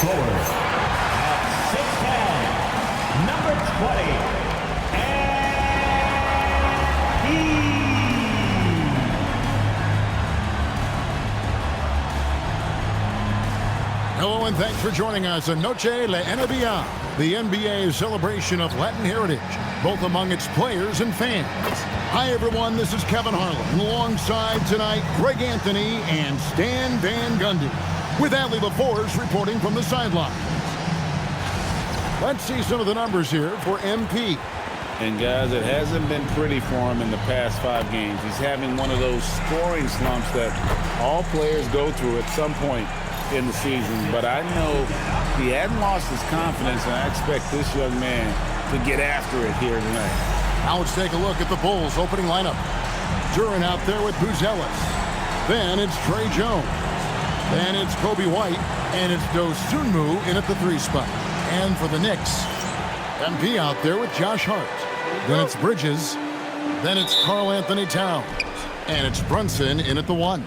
Forward at 6'10", number 20, Hello and thanks for joining us on Noche La NBA, the NBA's celebration of Latin heritage, both among its players and fans. Hi everyone, this is Kevin Harlan, alongside tonight Greg Anthony and Stan Van Gundy, with Adley LaForce reporting from the sideline. Let's see some of the numbers here for MP. And guys, it hasn't been pretty for him in the past 5 games. He's having one of those scoring slumps that all players go through at some point in the season, but I know he hadn't lost his confidence, and I expect this young man to get after it here tonight. Now let's take a look at the Bulls opening lineup. Duran out there with Buzelis. Then it's Trey Jones. Then it's Kobe White, and it's Dosunmu in at the 3 spot. And for the Knicks, MP out there with Josh Hart. Then it's Bridges. Then it's Karl Anthony Towns. And it's Brunson in at the 1.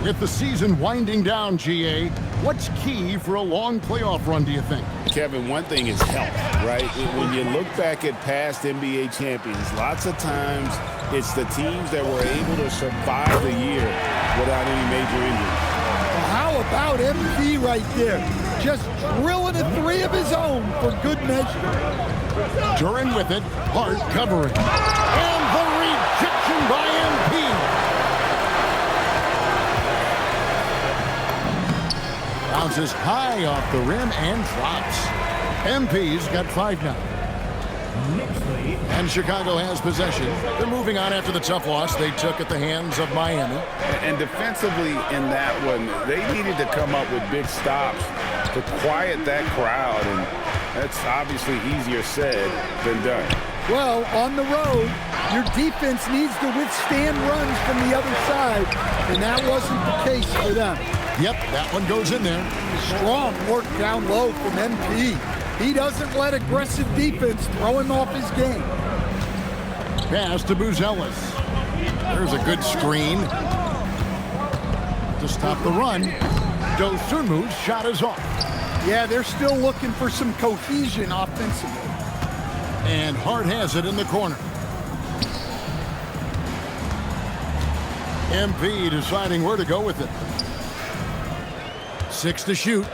With the season winding down, GA, what's key for a long playoff run, do you think? Kevin, one thing is health, right? When you look back at past NBA champions, lots of times it's the teams that were able to survive the year without any major injuries. Well, how about MP right there? Just drilling a 3 of his own for good measure. Duran with it, Hart covering. And the rejection by MP. Bounces high off the rim and drops. MP's got 5 now. And Chicago has possession. They're moving on after the tough loss they took at the hands of Miami. And defensively in that one, they needed to come up with big stops to quiet that crowd, and that's obviously easier said than done. Well, on the road, your defense needs to withstand runs from the other side, and that wasn't the case for them. Yep, that one goes in there. Strong work down low from MP. He doesn't let aggressive defense throw him off his game. Pass to Buzelis. There's a good screen to stop the run. Dosunmu's shot is off. Yeah, they're still looking for some cohesion offensively. And Hart has it in the corner. MP deciding where to go with it. 6 to shoot.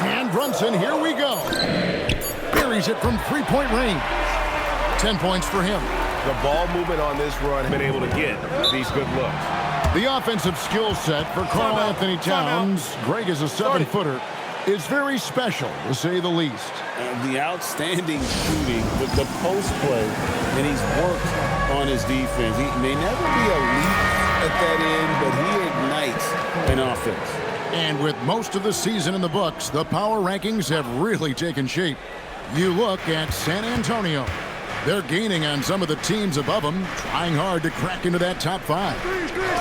And Brunson, here we go. Buries it from 3-point range. 10 points for him. The ball movement on this run has been able to get these good looks. The offensive skill set for Karl Anthony Towns, Greg is a 7-footer, is very special, to say the least. The outstanding shooting, the post play, and he's worked on his defense. He may never be elite at that end, but he ignites an offense. And with most of the season in the books, the power rankings have really taken shape. You look at San Antonio. They're gaining on some of the teams above them, trying hard to crack into that top 5.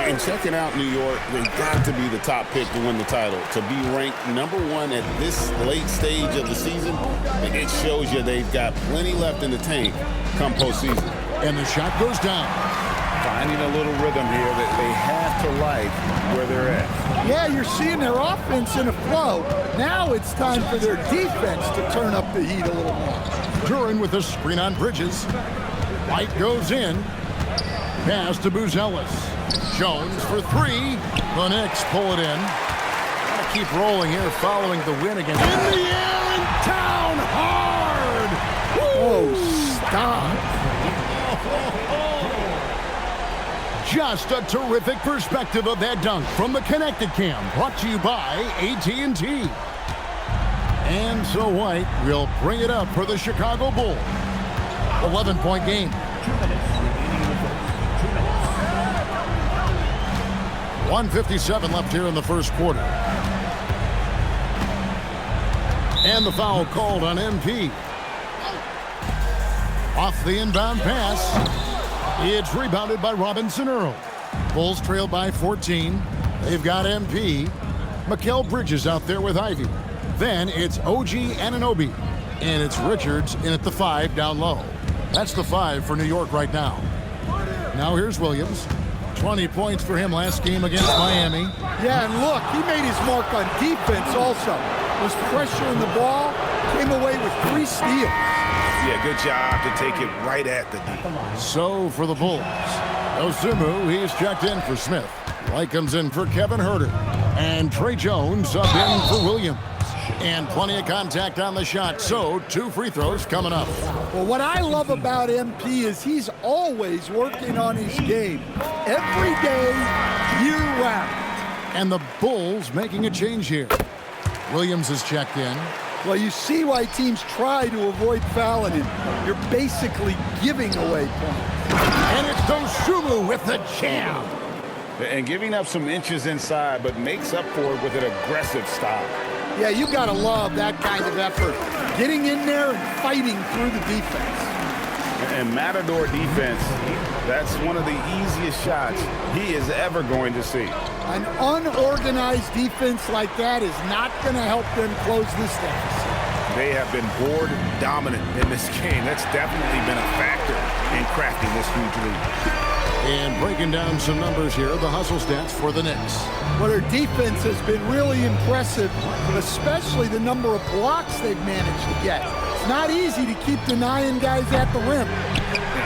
And checking out New York, they've got to be the top pick to win the title. To be ranked number 1 at this late stage of the season, it shows you they've got plenty left in the tank come postseason. And the shot goes down. Finding a little rhythm here that they have to like where they're at. Yeah, you're seeing their offense in a flow. Now it's time for their defense to turn up the heat a little more. Duran with a screen on Bridges. White goes in. Pass to Buzelis. Jones for 3. The Knicks pull it in. Gotta keep rolling here following the win against. In the air and down hard! Woo! Oh, stop. Just a terrific perspective of that dunk from the Connected Cam, brought to you by AT&T. And so White will bring it up for the Chicago Bulls. 11-point game. 1:57 left here in the first quarter. And the foul called on MP. Off the inbound pass. It's rebounded by Robinson Earl. Bulls trail by 14. They've got MP. Mikal Bridges out there with Ivy. Then it's OG Anunoby. And it's Richards in at the 5 down low. That's the 5 for New York right now. Now here's Williams. 20 points for him last game against Miami. Yeah, and look, he made his mark on defense also. was pressuring the ball, came away with 3 steals. Yeah, good job to take it right at the D. So for the Bulls, Osumu, he's checked in for Smith. White comes in for Kevin Herter. And Trey Jones up in for Williams. And plenty of contact on the shot, so 2 free throws coming up. Well, what I love about MP is he's always working on his game. Every day, year-round. And the Bulls making a change here. Williams is checked in. Well, you see why teams try to avoid fouling him. You're basically giving away points. And it's Osumu with the jam. And giving up some inches inside, but makes up for it with an aggressive style. Yeah, you got to love that kind of effort. Getting in there and fighting through the defense. And Matador defense, that's one of the easiest shots he is ever going to see. An unorganized defense like that is not going to help them close this deficit. They have been board dominant in this game. That's definitely been a factor in crafting this huge lead. And breaking down some numbers here, the hustle stats for the Knicks. Well, their defense has been really impressive, especially the number of blocks they've managed to get. It's not easy to keep denying guys at the rim.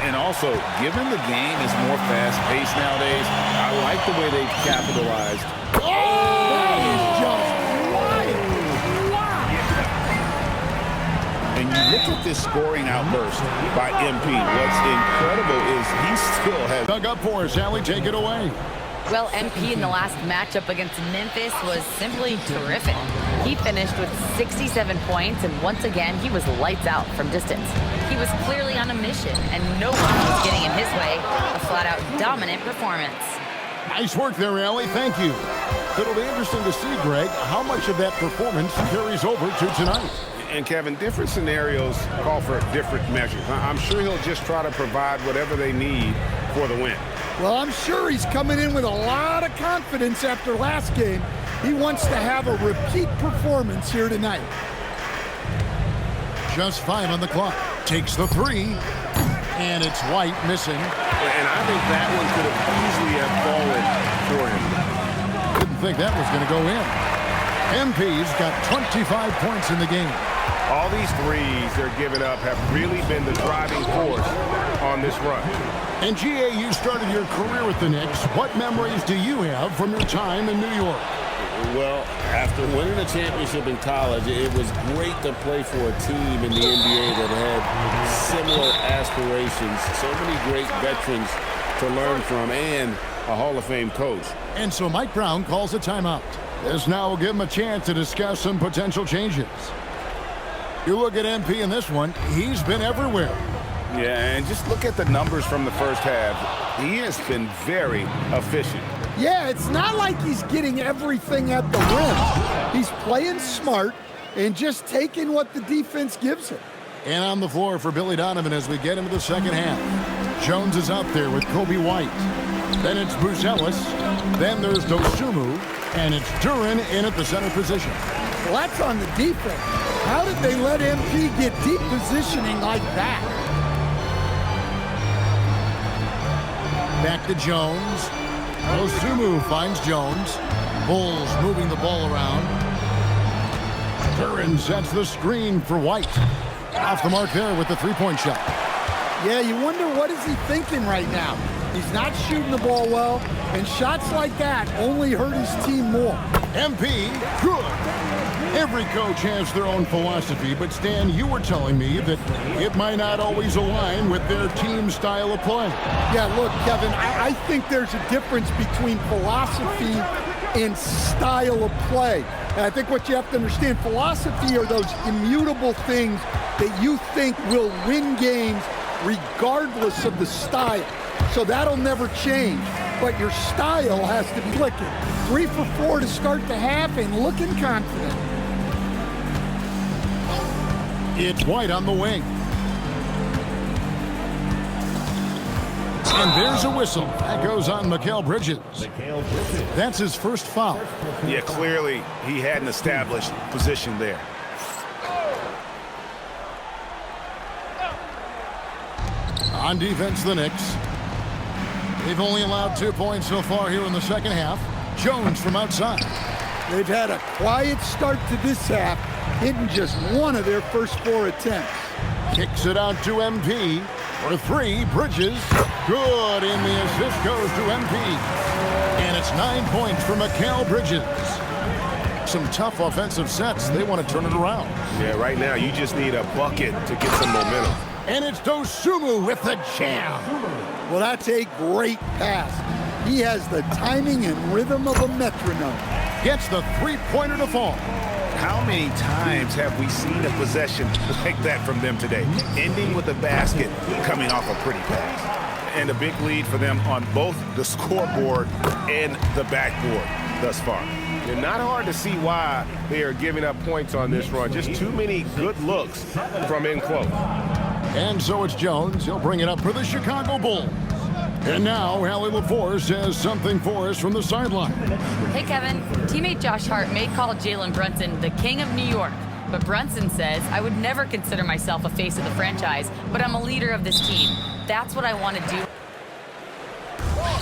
And also, given the game is more fast-paced nowadays, I like the way they've capitalized. That is just wild. And you look at this scoring outburst by MP. What's incredible is he still has... Dug up for us, Allie, take it away. Well, MP in the last matchup against Memphis was simply terrific. He finished with 67 points, and once again, he was lights out from distance. He was clearly on a mission, and no one was getting in his way. A flat-out dominant performance. Nice work there, Allie. Thank you. It'll be interesting to see, Greg, how much of that performance carries over to tonight. And Kevin, different scenarios call for different measures. I'm sure he'll just try to provide whatever they need for the win. Well, I'm sure he's coming in with a lot of confidence after last game. He wants to have a repeat performance here tonight. Just 5 on the clock. Takes the 3. And it's White missing. And I think that one could have easily have fallen for him. Didn't think that was going to go in. MP's got 25 points in the game. All these threes they're giving up have really been the driving force on this run. And GA, you started your career with the Knicks. What memories do you have from your time in New York? Well, after winning a championship in college, it was great to play for a team in the NBA that had similar aspirations. So many great veterans to learn from and a Hall of Fame coach. And so Mike Brown calls a timeout. This now will give him a chance to discuss some potential changes. You look at MP in this one, he's been everywhere. Yeah, and just look at the numbers from the first half. He has been very efficient. Yeah, it's not like he's getting everything at the rim. He's playing smart and just taking what the defense gives him. And on the floor for Billy Donovan as we get into the second half. Jones is out there with Kobe White. Then it's Buzelis. Then there's Osumu. And it's Duran in at the center position. Well, that's on the defense. How did they let MP get deep positioning like that? Back to Jones. Osumu finds Jones. Bulls moving the ball around. Duran sets the screen for White. Off the mark there with the three-point shot. Yeah, you wonder what is he thinking right now. He's not shooting the ball well, and shots like that only hurt his team more. MP, good. Every coach has their own philosophy, but Stan, you were telling me that it might not always align with their team style of play. Yeah, look, Kevin, I think there's a difference between philosophy and style of play. And I think what you have to understand, philosophy are those immutable things that you think will win games regardless of the style. So that'll never change, but your style has to be clicking. 3 for 4 to start the half and looking confident. It's White on the wing. And there's a whistle. That goes on Mikal Bridges. That's his first foul. Yeah, clearly he had an established position there. On defense, the Knicks. They've only allowed 2 points so far here in the second half. Jones from outside. They've had a quiet start to this half, hitting just one of their first 4 attempts. Kicks it out to MP. For 3, Bridges. Good, and the assist goes to MP. And it's 9 points for Mikal Bridges. Some tough offensive sets. They want to turn it around. Yeah, right now you just need a bucket to get some momentum. And it's Dosunmu with the jam. Well, that's a great pass. He has the timing and rhythm of a metronome. Gets the three-pointer to fall. How many times have we seen a possession like that from them today? Ending with a basket, coming off a pretty pass. And a big lead for them on both the scoreboard and the backboard thus far. And not hard to see why they are giving up points on this run. Just too many good looks from in close. And so it's Jones. He'll bring it up for the Chicago Bulls. And now Allie LaForce has something for us from the sideline. Hey, Kevin. Teammate Josh Hart may call Jalen Brunson the king of New York, but Brunson says, I would never consider myself a face of the franchise, but I'm a leader of this team. That's what I want to do.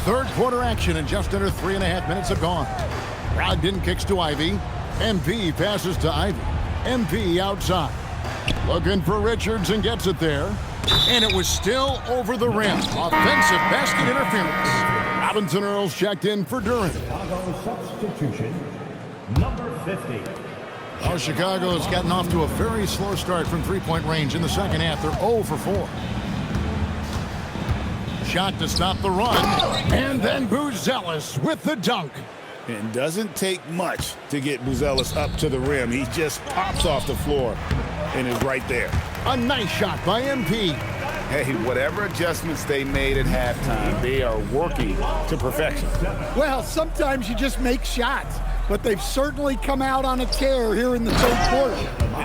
Third quarter action and just under 3.5 minutes have gone. Brogdon kicks to Ivy. MP passes to Ivy. MP outside. Looking for Richards and gets it there. And it was still over the rim. Offensive basket interference. Robinson Earls checked in for Durant. Chicago substitution, number 50. Well, Chicago has gotten off to a very slow start from three-point range in the second half. They're 0 for 4. Shot to stop the run. And then Buzelis with the dunk. It doesn't take much to get Buzelis up to the rim. He just pops off the floor and is right there. A nice shot by MP. Hey, whatever adjustments they made at halftime, they are working to perfection. Well, sometimes you just make shots, but they've certainly come out on a tear here in the third quarter.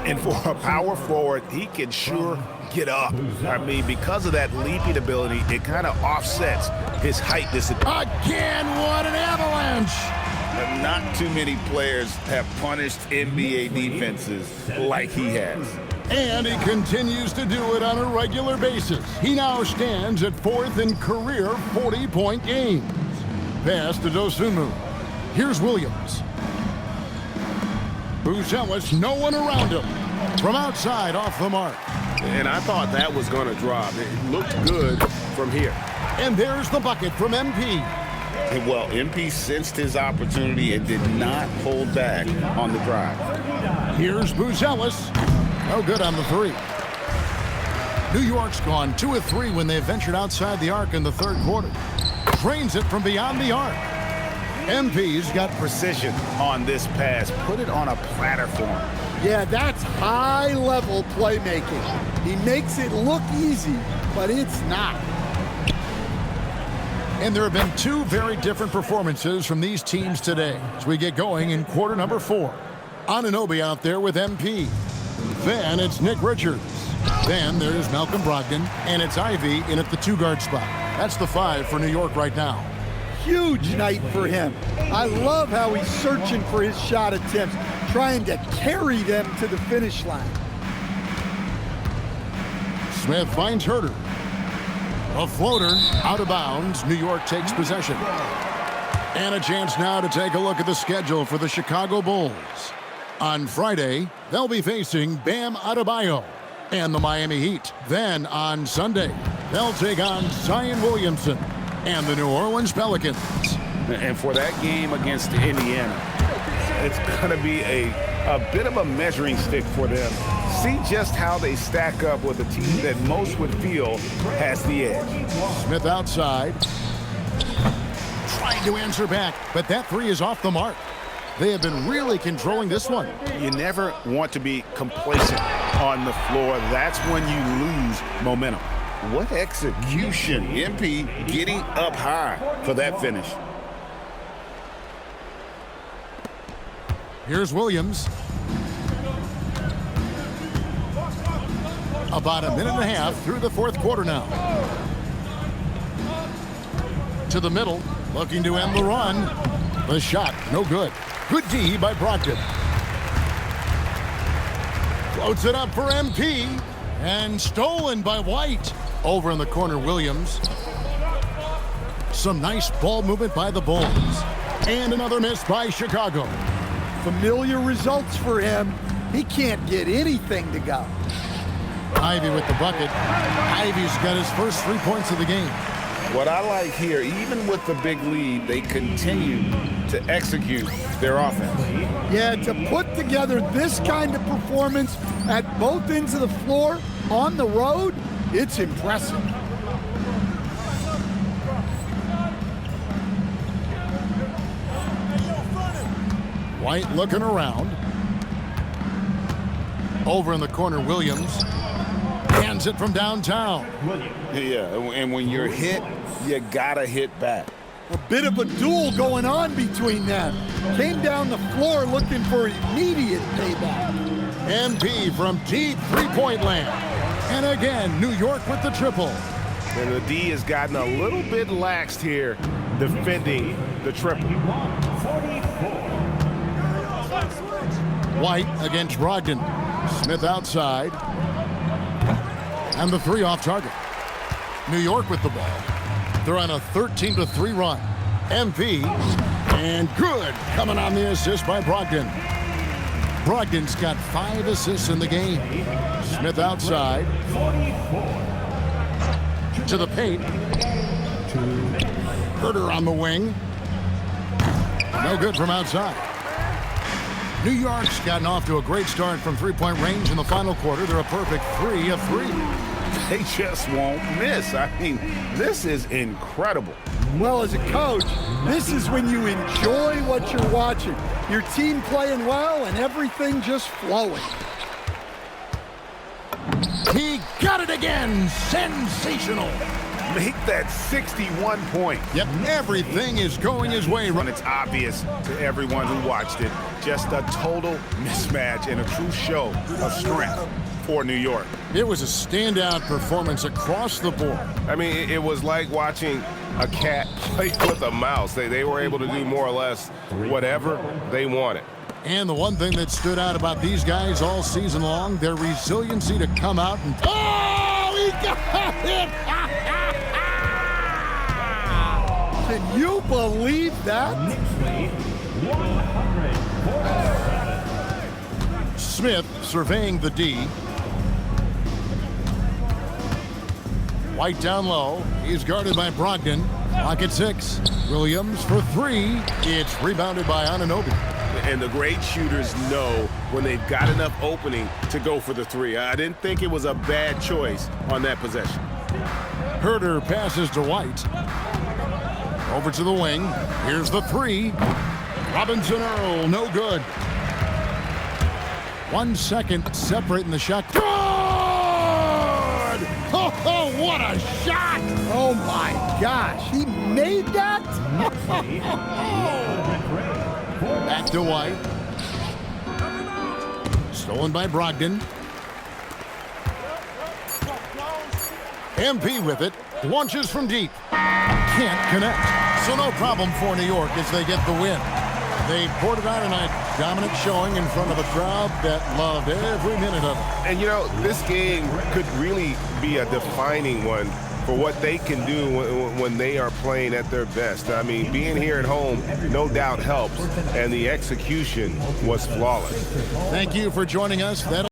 And for a power forward, he can sure get up. I mean, because of that leaping ability, it kind of offsets his height disadvantage. Again, what an avalanche! But not too many players have punished NBA defenses like he has. And he continues to do it on a regular basis. He now stands at 4th in career 40-point games. Pass to Dosunmu. Here's Williams. Buzelis, no one around him. From outside, off the mark. And I thought that was going to drop. It looked good from here. And there's the bucket from MP. Well, MP sensed his opportunity and did not hold back on the drive. Here's Buzelis. No good on the three. New York's gone 2 of 3 when they ventured outside the arc in the third quarter. Drains it from beyond the arc. MP's got Precision on this pass. Put it on a platter for him. Yeah, that's high-level playmaking. He makes it look easy, but it's not. And there have been 2 very different performances from these teams today as we get going in quarter number 4. Anunoby out there with MP. Then it's Nick Richards. Then there's Malcolm Brogdon, and it's Ivy in at the 2-guard spot. That's the 5 for New York right now. Huge night for him. I love how he's searching for his shot attempts, trying to carry them to the finish line. Smith finds Herter. A floater out of bounds. New York takes possession. And a chance now to take a look at the schedule for the Chicago Bulls. On Friday, they'll be facing Bam Adebayo and the Miami Heat. Then on Sunday, they'll take on Zion Williamson and the New Orleans Pelicans. And for that game against Indiana, It's going to be a bit of a measuring stick for them. See just how they stack up with a team that most would feel has the edge. Smith outside. Trying to answer back, but that 3 is off the mark. They have been really controlling this one. You never want to be complacent on the floor. That's when you lose momentum. what execution. MP getting up high for that finish. Here's Williams. About a minute and a half through the fourth quarter now. To the middle, looking to end the run. The shot, no good. Good D by Brogdon. Floats it up for MP. And stolen by White. Over in the corner, Williams. Some nice ball movement by the Bulls. And another miss by Chicago. Familiar results for him. He can't get anything to go. Ivy with the bucket. Ivy's got his first 3 points of the game. What I like here, even with the big lead, they continue to execute their offense. Yeah, to put together this kind of performance at both ends of the floor on the road, it's impressive. White looking around. Over in the corner, Williams hands it from downtown. Yeah, and when you're hit, you gotta hit back. A bit of a duel going on between them. Came down the floor looking for immediate payback. MP from deep three-point land. And again, New York with the triple. And the D has gotten a little bit laxed here defending the triple. White against Brogdon. Smith outside. And the three off target. New York with the ball. They're on a 13-3 run. MP. And good. Coming on the assist by Brogdon. Brogdon's got 5 assists in the game. Smith outside. To the paint. Herter on the wing. No good from outside. New York's gotten off to a great start from three-point range in the final quarter. They're a perfect 3 of 3. They just won't miss. I mean, this is incredible. Well, as a coach, this is when you enjoy what you're watching. Your team playing well and everything just flowing. He got it again. Sensational. Make that 61 points. Yep, everything is going his way. And it's obvious to everyone who watched it. Just a total mismatch and a true show of strength for New York. It was a standout performance across the board. I mean, it was like watching a cat play with a mouse. They were able to do more or less whatever they wanted. And the one thing that stood out about these guys all season long, their resiliency to come out and... Oh, he got it! Can you believe that? Smith surveying the D. White down low. He's guarded by Brogdon. Clock at 6. Williams for 3. It's rebounded by Anunoby. And the great shooters know when they've got enough opening to go for the 3. I didn't think it was a bad choice on that possession. Herter passes to White. Over to the wing. Here's the 3. Robinson Earl, no good. 1 second separating the shot. Good! Oh, what a shot! Oh my gosh, he made that? Back to White. Stolen by Brogdon. MP with it. Launches from deep. Can't connect. So no problem for New York as they get the win. They poured it out in a dominant showing in front of a crowd that loved every minute of it. And, you know, this game could really be a defining one for what they can do when they are playing at their best. I mean, being here at home no doubt helps, and the execution was flawless. Thank you for joining us.